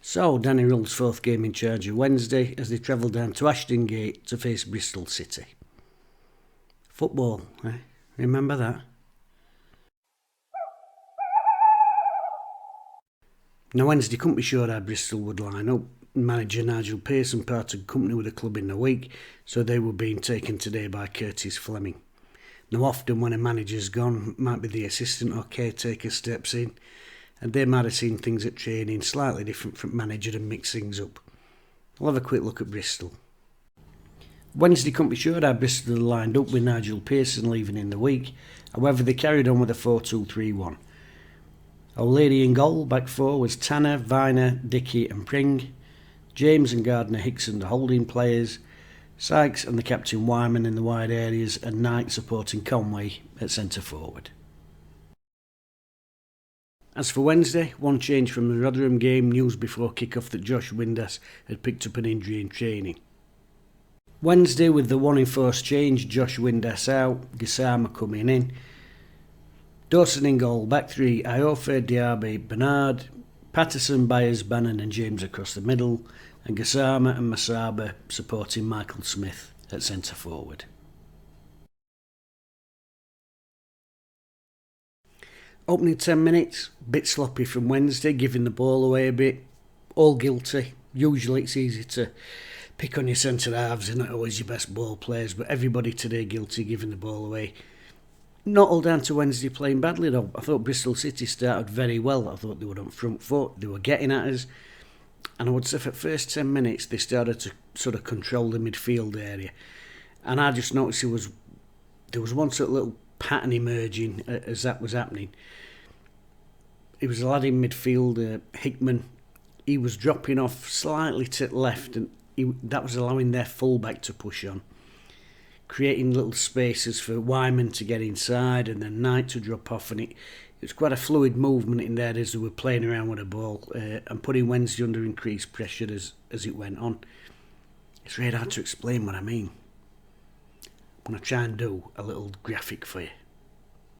So, Danny Röhl's fourth game in charge of Wednesday as they travel down to Ashton Gate to face Bristol City. Football, eh? Remember that? Now, Wednesday couldn't be sure how Bristol would line up. Manager Nigel Pearson parted company with the club in the week, so they were being taken today by Curtis Fleming. Now, often when a manager's gone, it might be the assistant or caretaker steps in, and they might have seen things at training slightly different from manager and mix things up. We'll have a quick look at Bristol. Wednesday couldn't be sure how Bristol lined up with Nigel Pearson leaving in the week. However, they carried on with a 4-2-3-1. O'Leary in goal, back four was Tanner, Viner, Dickey and Pring. James and Gardner Hickson the holding players. Sykes and the captain Wyman in the wide areas, and Knight supporting Conway at centre forward. As for Wednesday, one change from the Rotherham game, news before kick-off that Josh Windass had picked up an injury in training. Wednesday, with the one enforced change, Josh Windass out, Gassama coming in. Dawson in goal, back three, Iofe, Diaby, Bernard, Patterson, Byers, Bannon and James across the middle, and Gassama and Masaba supporting Michael Smith at centre forward. Opening 10 minutes, bit sloppy from Wednesday, giving the ball away a bit. All guilty. Usually it's easy to pick on your centre halves, and not always your best ball players, but everybody today guilty giving the ball away. Not all down to Wednesday playing badly though. I thought Bristol City started very well. I thought they were on front foot, they were getting at us. And I would say for the first 10 minutes they started to sort of control the midfield area. And I just noticed there was one sort of little pattern emerging as that was happening. It was a lad in midfield, Hickman. He was dropping off slightly to the left, and that was allowing their fullback to push on, creating little spaces for Wyman to get inside and then Knight to drop off, and it was quite a fluid movement in there as they were playing around with the ball and putting Wednesday under increased pressure as it went on. It's really hard to explain what I mean. I'm going to try and do a little graphic for you.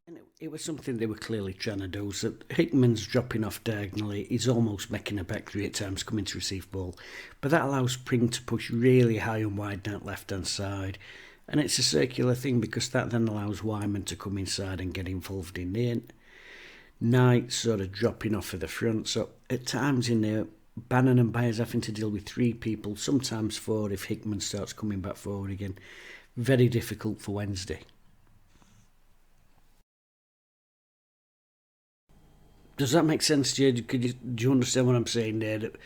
And it was something they were clearly trying to do. So Hickman's dropping off diagonally. He's almost making a back three at times, coming to receive ball. But that allows Pring to push really high and wide down left-hand side. And it's a circular thing because that then allows Wyman to come inside and get involved in the end. Knight sort of dropping off at the front. So at times in there, Bannon and Byers having to deal with three people, sometimes four if Hickman starts coming back forward again. Very difficult for Wednesday. Does that make sense to you? Do you understand what I'm saying there? That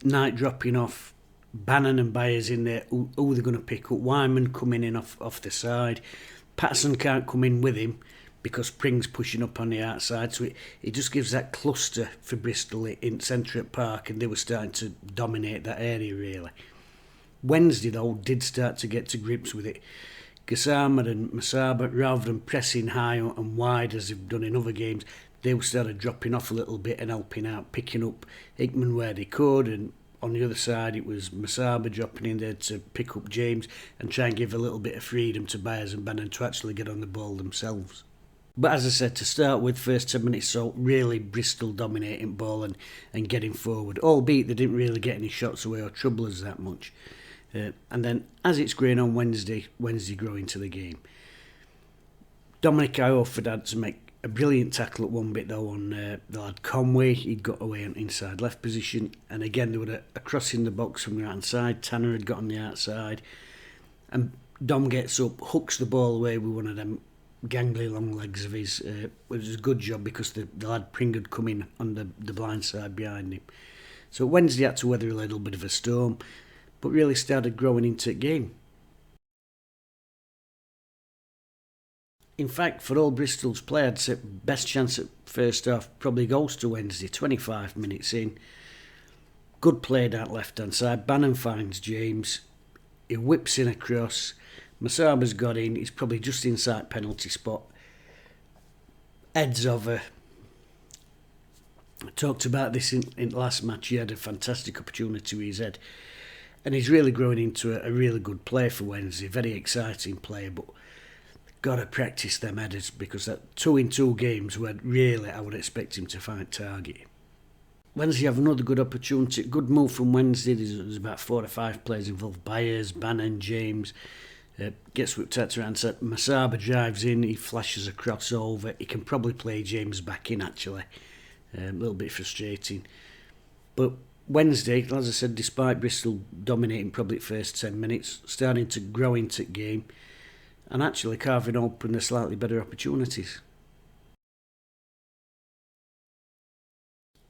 Knight dropping off, Bannon and Byers in there, who they're going to pick up? Wyman coming in off the side. Patterson can't come in with him because Pring's pushing up on the outside. So it just gives that cluster for Bristol in centre at Park, and they were starting to dominate that area really. Wednesday, though, did start to get to grips with it. Gassama and Masaba, rather than pressing high and wide as they've done in other games, they started dropping off a little bit and helping out, picking up Hickman where they could, and on the other side it was Masaba dropping in there to pick up James and try and give a little bit of freedom to Byers and Bannon to actually get on the ball themselves. But as I said, to start with, first 10 minutes, so really Bristol dominating ball and getting forward, albeit they didn't really get any shots away or trouble us that much. And then as it's growing on Wednesday grew into the game. Dominic Iofe had to make a brilliant tackle at one bit though on the lad Conway. He'd got away on inside left position, and again there was a cross in the box from the right hand side. Tanner had got on the outside, and Dom gets up, hooks the ball away with one of them gangly long legs of his. It was a good job because the lad Pring had come in on the blind side behind him. So Wednesday had to weather a little bit of a storm, but really started growing into the game. In fact, for all Bristol's play, I'd say best chance at first half probably goes to Wednesday, 25 minutes in. Good play down left-hand side. Bannon finds James. He whips in across. Masaba's got in. He's probably just inside penalty spot. Heads over. I talked about this in last match. He had a fantastic opportunity with his head. And he's really growing into a really good player for Wednesday. Very exciting player, but got to practice them headers because that 2-in-2 games where really I would expect him to find target. Wednesday have another good opportunity. Good move from Wednesday. There's about 4 or 5 players involved. Byers, Bannon, James. Gets whipped out to around. Masaba drives in. He flashes a crossover. He can probably play James back in, actually. A little bit frustrating. But Wednesday, as I said, despite Bristol dominating probably the first 10 minutes, starting to grow into the game and actually carving open the slightly better opportunities.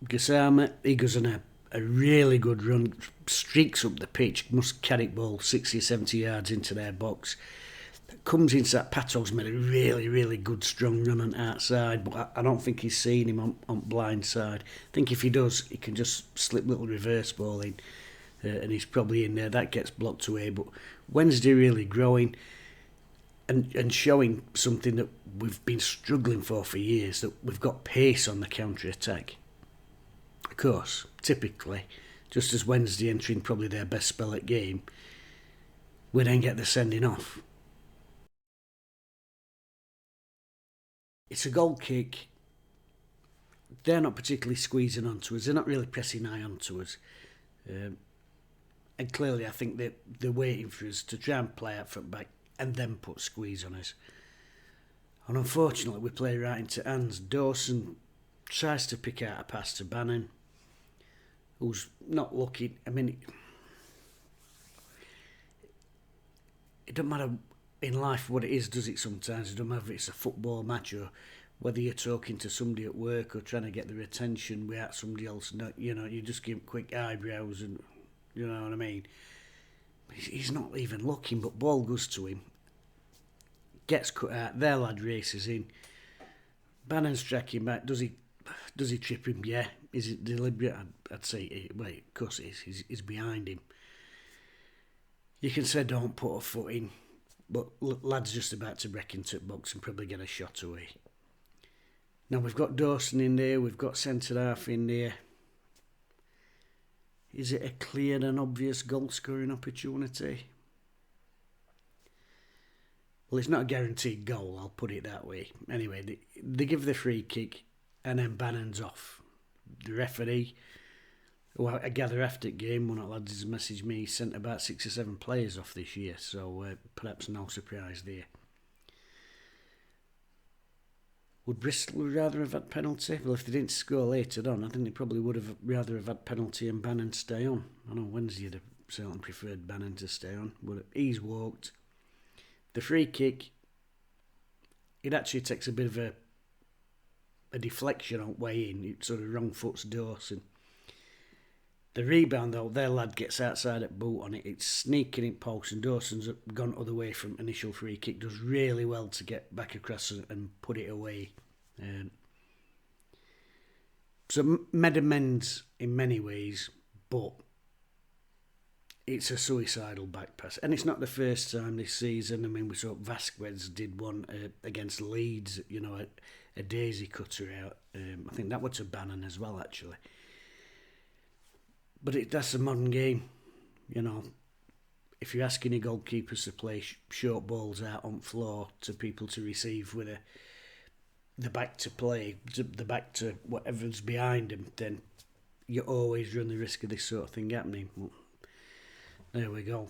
Gassama, he goes on a really good run, streaks up the pitch, must carry the ball 60 or 70 yards into their box. Comes into that, Pato's made a really, really good strong run on the outside, but I don't think he's seen him on blind side. I think if he does, he can just slip little reverse ball in, and he's probably in there. That gets blocked away. But Wednesday really growing and showing something that we've been struggling for years, that we've got pace on the counter-attack. Of course, typically, just as Wednesday entering probably their best spell at game, we then get the sending off. It's a goal kick. They're not particularly squeezing onto us. They're not really pressing high onto us. And clearly I think they're waiting for us to try and play out front back and then put squeeze on us. And unfortunately we play right into hands. Dawson tries to pick out a pass to Bannon, who's not looking. I mean, it doesn't matter in life what it is, does it sometimes? It doesn't matter if it's a football match or whether you're talking to somebody at work or trying to get their attention without somebody else. You just give quick eyebrows and, you know what I mean? He's not even looking, but ball goes to him. Gets cut out, their lad races in. Bannon's tracking back. Does he trip him? Yeah. Is it deliberate? I'd say, wait, of course it is. He's behind him. You can say don't put a foot in, but lad's just about to break into the box and probably get a shot away. Now we've got Dawson in there, we've got centre half in there. Is it a clear and obvious goal scoring opportunity? Well, it's not a guaranteed goal, I'll put it that way. Anyway, they give the free kick and then Bannon's off. The referee, who I gather after the game, one of the lads has messaged me, sent about 6 or 7 players off this year, so perhaps no surprise there. Would Bristol rather have had penalty? Well, if they didn't score later on, I think they probably would have rather have had penalty and Bannon stay on. I know Wednesday would have certainly preferred Bannon to stay on, but he's walked. The free kick, it actually takes a bit of a deflection on way in. It sort of wrong foots Dawson. The rebound though, their lad gets outside at boot on it. It's sneaking in post and Dawson's gone other way from initial free kick. Does really well to get back across and put it away. So made amends in many ways, but it's a suicidal back pass. And it's not the first time this season. I mean, we saw Vasquez did one against Leeds, a daisy cutter out. I think that was to Bannon as well, actually. But that's a modern game, If you're asking your goalkeepers to play short balls out on floor to people to receive with the back to play, the back to whatever's behind them, then you always run the risk of this sort of thing happening. But there we go.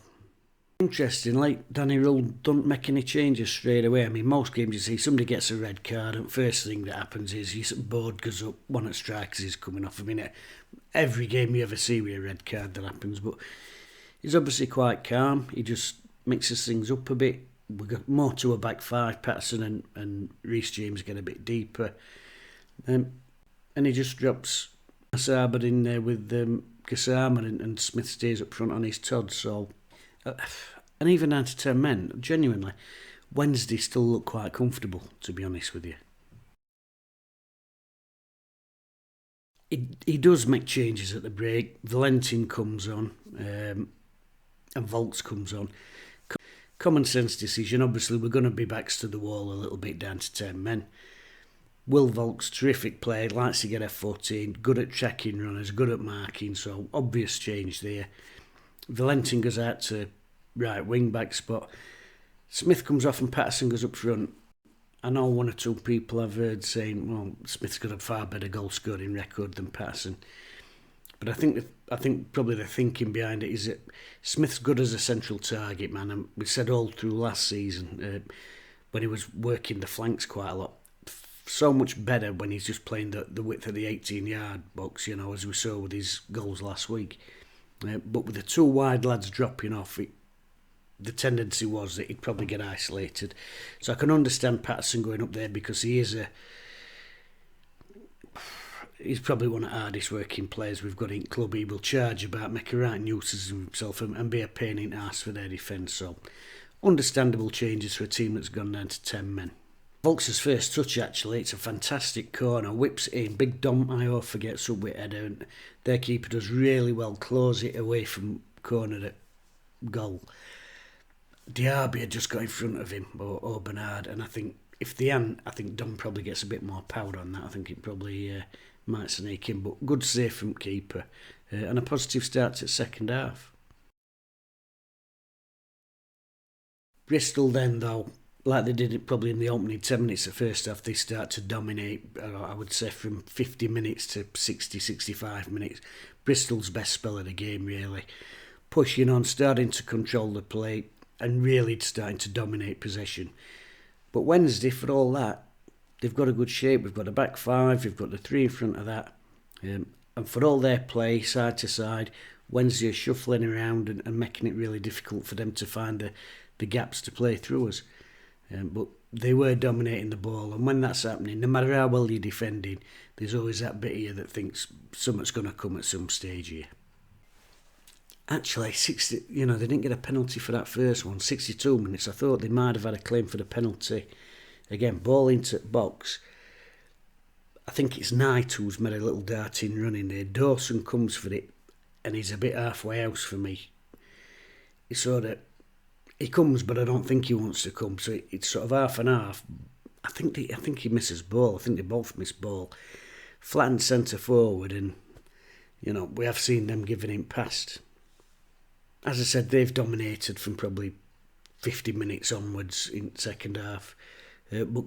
Interestingly, Danny Röhl don't make any changes straight away. I mean, most games you see somebody gets a red card and first thing that happens is your board goes up, one of the strikers is coming off. I mean, every game you ever see with a red card that happens, but he's obviously quite calm. He just mixes things up a bit. We got more to a back five. Patterson and Reece James get a bit deeper. And he just drops Masaba in there with Gassama and Smith stays up front on his Todd. So, and even down to 10 men, genuinely, Wednesday still looked quite comfortable, to be honest with you. He does make changes at the break. Valentin comes on and Volks comes on. Common sense decision. Obviously, we're going to be backs to the wall a little bit down to 10 men. Will Volks, terrific player, likes to get a foot in, good at checking runners, good at marking, so obvious change there. Valentin goes out to right wing back spot. Smith comes off and Patterson goes up front. I know one or two people I've heard saying, well, Smith's got a far better goal scoring record than Patterson. But I think probably the thinking behind it is that Smith's good as a central target man, and we said all through last season when he was working the flanks quite a lot. So much better when he's just playing the width of the 18-yard box, as we saw with his goals last week. But with the two wide lads dropping off, the tendency was that he'd probably get isolated. So I can understand Patterson going up there because he's probably one of the hardest working players we've got in club. He will charge about, make a right nuisance of himself and be a pain in the arse for their defence. So understandable changes for a team that's gone down to 10 men. Volks's first touch, actually, it's a fantastic corner, whips it in, big Dom Iorfa gets up with header, and their keeper does really well, close it away from corner at goal. Diaby had just got in front of him, or Bernard, and I think if they hadn't, I think Dom probably gets a bit more power on that. I think it probably might sneak in, but good save from keeper, and a positive start to the second half. Bristol then, though, like they did it probably in the opening 10 minutes of the first half, they start to dominate, I would say from 50 minutes to 60, 65 minutes. Bristol's best spell of the game, really. Pushing on, starting to control the play, and really starting to dominate possession. But Wednesday, for all that, they've got a good shape. We've got a back five, we've got the three in front of that. And for all their play, side to side, Wednesday is shuffling around and making it really difficult for them to find the gaps to play through us. But they were dominating the ball, and when that's happening, no matter how well you're defending, there's always that bit here that thinks something's going to come at some stage here. Actually, 60, they didn't get a penalty for that first one. 62 minutes, I thought they might have had a claim for the penalty. Again, ball into the box. I think it's Knight who's made a little darting run in there. Dawson comes for it, and he's a bit halfway house for me. He comes, but I don't think he wants to come. So it's sort of half and half. I think he misses ball. I think they both miss ball. Flattened centre forward, and we have seen them giving him past. As I said, they've dominated from probably 50 minutes onwards in the second half. But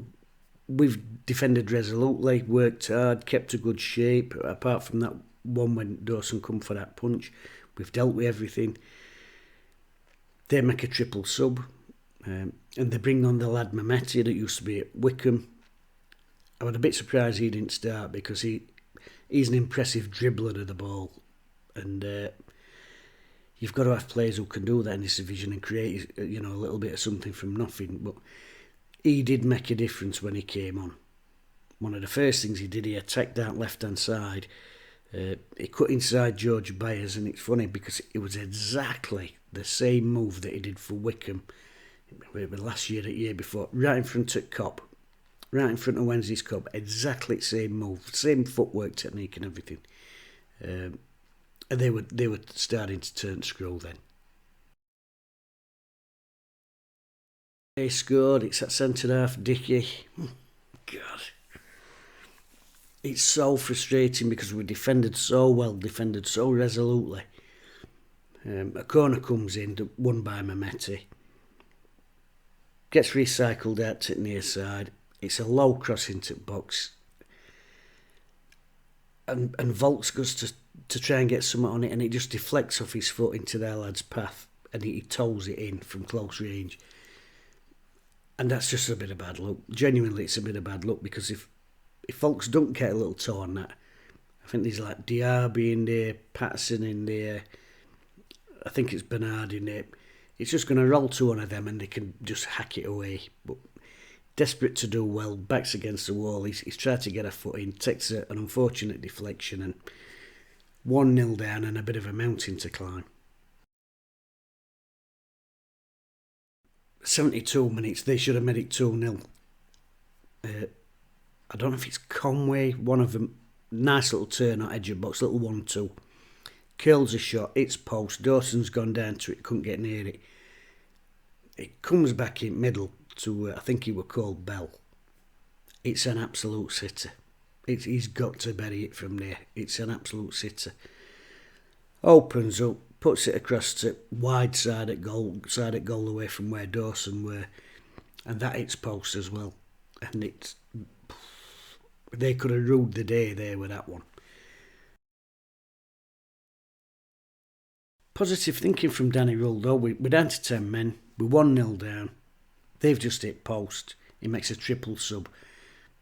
we've defended resolutely, worked hard, kept a good shape. Apart from that one when Dawson come for that punch, we've dealt with everything. They make a triple sub, and they bring on the lad Mehmeti that used to be at Wycombe. I was a bit surprised he didn't start because he's an impressive dribbler of the ball, and you've got to have players who can do that in this division and create a little bit of something from nothing. But he did make a difference when he came on. One of the first things he did, he attacked that left-hand side. He cut inside George Byers, and it's funny because it was exactly the same move that he did for Wycombe last year, the year before, right in front of Cop, right in front of Wednesday's Cop, exactly the same move, same footwork technique and everything. And they were starting to turn scroll then. They scored, it's at centre half, Dickey. God. It's so frustrating because we defended so well, defended so resolutely. A corner comes in, won by Mehmeti. Gets recycled out to the near side. It's a low cross into the box. And Volks goes to try and get something on it, and it just deflects off his foot into their lad's path, and he toes it in from close range. And that's just a bit of bad luck. Genuinely, it's a bit of bad luck because if Volks don't get a little toe on that, I think there's like Diaby in there, Patterson in there, I think it's Bernard in there. It's just going to roll to one of them and they can just hack it away. But desperate to do well, backs against the wall. He's tried to get a foot in, takes an unfortunate deflection, and 1-0 down and a bit of a mountain to climb. 72 minutes, they should have made it 2-0. I don't know if it's Conway, one of them, nice little turn on edge of box, little 1-2. Curls a shot, it's post, Dawson's gone down to it, couldn't get near it. It comes back in middle to, I think he was called Bell. It's an absolute sitter. He's got to bury it from there. It's an absolute sitter. Opens up, puts it across to wide side at goal away from where Dawson were, and that hits post as well. And they could have ruled the day there with that one. Positive thinking from Danny Röhl though. We're down to 10 men. We're 1-0 down. They've just hit post. He makes a triple sub.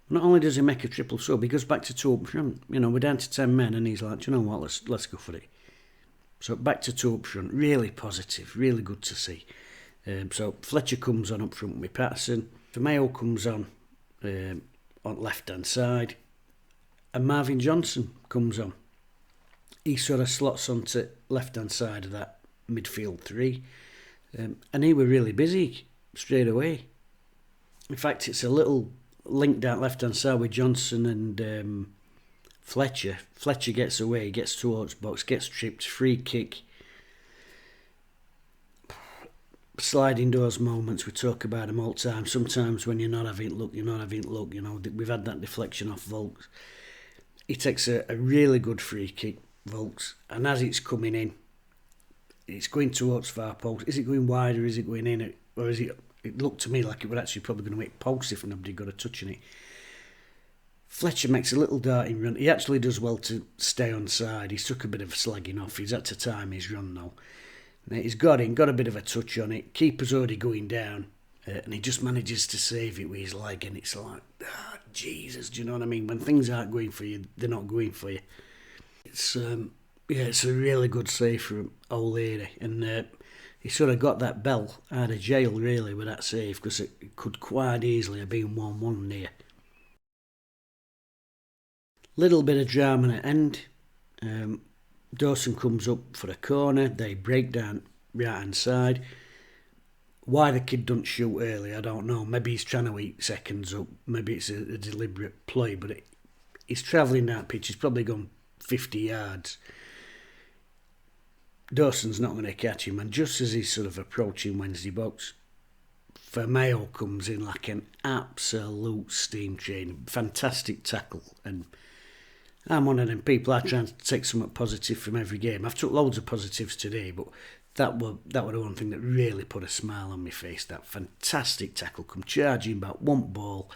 Not only does he make a triple sub, he goes back to 2 up front. You know, we're down to 10 men and he's like, do you know what, let's go for it. So back to 2 up front. Really positive. Really good to see. So Fletcher comes on up front with Patterson. Mayo comes on left hand side. And Marvin Johnson comes on. He sort of slots onto left hand side of that midfield 3. And he were really busy straight away. In fact, it's a little link down left hand side with Johnson and Fletcher. Fletcher gets away, gets towards box, gets tripped, free kick. Sliding doors moments, we talk about them all the time. Sometimes when you're not having luck, you're not having luck. You know, we've had that deflection off Volks. He takes a really good free kick, Volks, and as it's coming in, it's going towards far post. Is it going wide or is it going in? Or is it? It looked to me like it was actually probably going to hit post if nobody got a touch on it. Fletcher makes a little darting run. He actually does well to stay on side. He's took a bit of a slagging off. He's had to time his run now. He's got a bit of a touch on it. Keeper's already going down, and he just manages to save it with his leg. And it's like, Jesus, do you know what I mean? When things aren't going for you, they're not going for you. It's it's a really good save from old lady, and he sort of got that bell out of jail really with that save because it could quite easily have been 1-1 near. Little bit of drama at end. Dawson comes up for a corner. They break down right hand side. Why the kid don't shoot early, I don't know. Maybe he's trying to eat seconds up. Maybe it's a deliberate play, but he's travelling that pitch. He's probably gone 50 yards. Dawson's not going to catch him, and just as he's sort of approaching Wednesday box, Mayo comes in like an absolute steam train. Fantastic tackle, and I'm one of them people. I try to take something positive from every game. I've took loads of positives today, but that were the one thing that really put a smile on my face. That fantastic tackle, come charging back, one ball.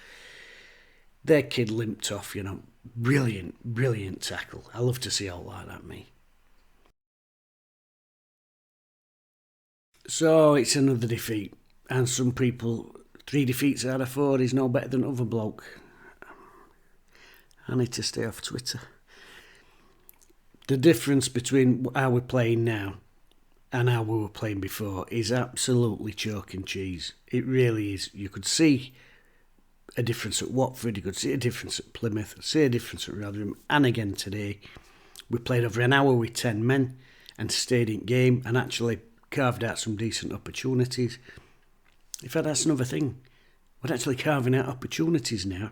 Their kid limped off, you know. Brilliant tackle. I love to see out like that, me. So it's another defeat, and some people, 3 defeats out of 4 is no better than other bloke. I need to stay off Twitter. The difference between how we're playing now and how we were playing before is absolutely chalk and cheese. It really is. You could see a difference at Watford, you could see a difference at Plymouth, see a difference at Rotherham, and again today. We played over an hour with 10 men and stayed in game and actually carved out some decent opportunities. In fact, that's another thing. We're actually carving out opportunities now.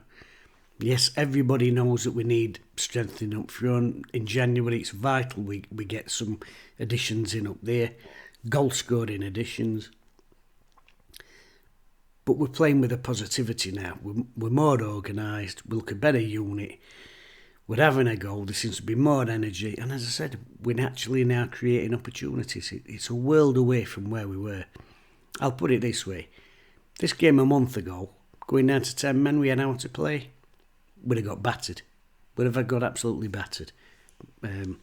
Yes, everybody knows that we need strengthening up front. In January, it's vital we get some additions in up there. Goal scoring additions. But we're playing with a positivity now. We're more organised. We look a better unit. We're having a goal. There seems to be more energy. And as I said, we're naturally now creating opportunities. It's a world away from where we were. I'll put it this way. This game a month ago, going down to 10 men, we had an hour to play. Would have got battered. Would have got absolutely battered. And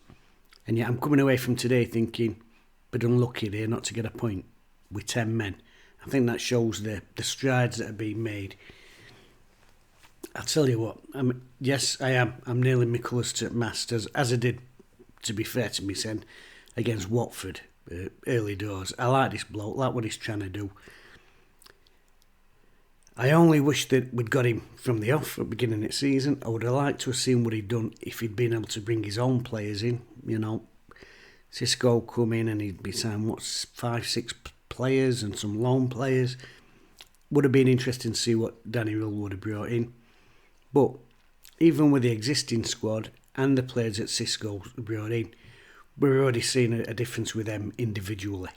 yet I'm coming away from today thinking, but unlucky there not to get a point with 10 men. I think that shows the strides that are being made. I'll tell you what, yes, I am. I'm nailing my colours to mast, as I did, to be fair to me, saying, against Watford, early doors. I like this bloke, like what he's trying to do. I only wish that we'd got him from the off at the beginning of the season. I would have liked to have seen what he'd done if he'd been able to bring his own players in. You know, Cisco come in and he'd be saying, 5-6 players and some loan players. Would have been interesting to see what Danny Röhl would have brought in. But even with the existing squad and the players that Cisco brought in, we're already seeing a difference with them individually.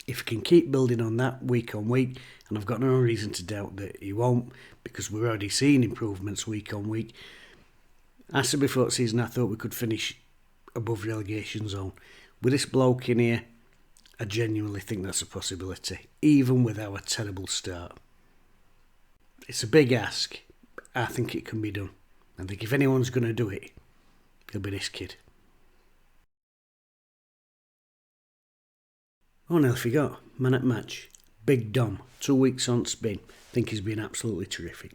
If he can keep building on that week on week, and I've got no reason to doubt that he won't, because we're already seeing improvements week on week. I said before the season I thought we could finish above relegation zone. With this bloke in here, I genuinely think that's a possibility, even with our terrible start. It's a big ask. I think it can be done. I think if anyone's going to do it, it'll be this kid. Oh, nearly forgot. Man at match. Big Dom. 2 weeks on spin. Think he's been absolutely terrific.